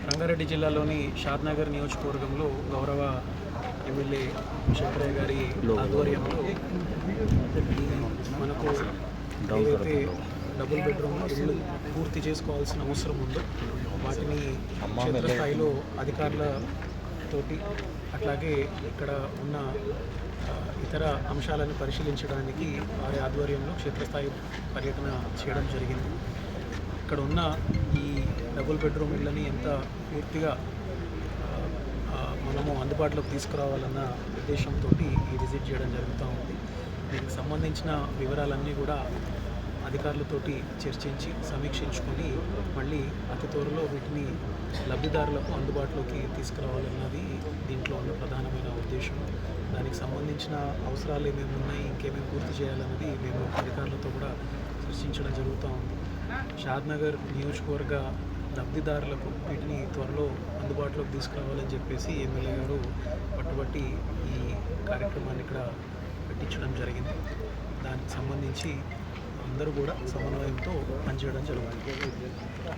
రంగారెడ్డి జిల్లాలోని షాద్నగర్ నియోజకవర్గంలో గౌరవ ఎమ్మెల్యే శంకరయ్య గారి ఆధ్వర్యంలో మనకు ఏదైతే డబుల్ బెడ్రూమ్ ఇల్లు పూర్తి చేసుకోవాల్సిన అవసరం ఉందో వాటిని క్షేత్రస్థాయిలో అధికారులతోటి అట్లాగే ఇక్కడ ఉన్న ఇతర అంశాలను పరిశీలించడానికి వారి ఆధ్వర్యంలో క్షేత్రస్థాయి పర్యటన చేయడం జరిగింది. ఇక్కడ ఉన్న ఈ డబుల్ బెడ్రూమ్ ఇళ్ళని ఎంత పూర్తిగా మనము అందుబాటులోకి తీసుకురావాలన్న ఉద్దేశంతో ఈ విజిట్ చేయడం జరుగుతూ ఉంది. దీనికి సంబంధించిన వివరాలన్నీ కూడా అధికారులతోటి చర్చించి సమీక్షించుకొని మళ్ళీ అతి త్వరలో వీటిని లబ్ధిదారులకు అందుబాటులోకి తీసుకురావాలన్నది దీంట్లో ఉన్న ప్రధానమైన ఉద్దేశం. దానికి సంబంధించిన అవసరాలు ఏమేమి ఉన్నాయి, ఇంకేమేమి పూర్తి చేయాలన్నది మేము అధికారులతో కూడా చర్చించడం జరుగుతూ ఉంది. షాద్నగర్ నియోజకవర్గ లబ్ధిదారులకు వీటిని త్వరలో అందుబాటులోకి తీసుకురావాలని చెప్పేసి ఎమ్మెల్యే గారు పట్టుబట్టి ఈ కార్యక్రమాన్ని ఇక్కడ పెట్టించడం జరిగింది. దానికి సంబంధించి అందరూ కూడా సమన్వయంతో పనిచేయడం జరుగుతుంది.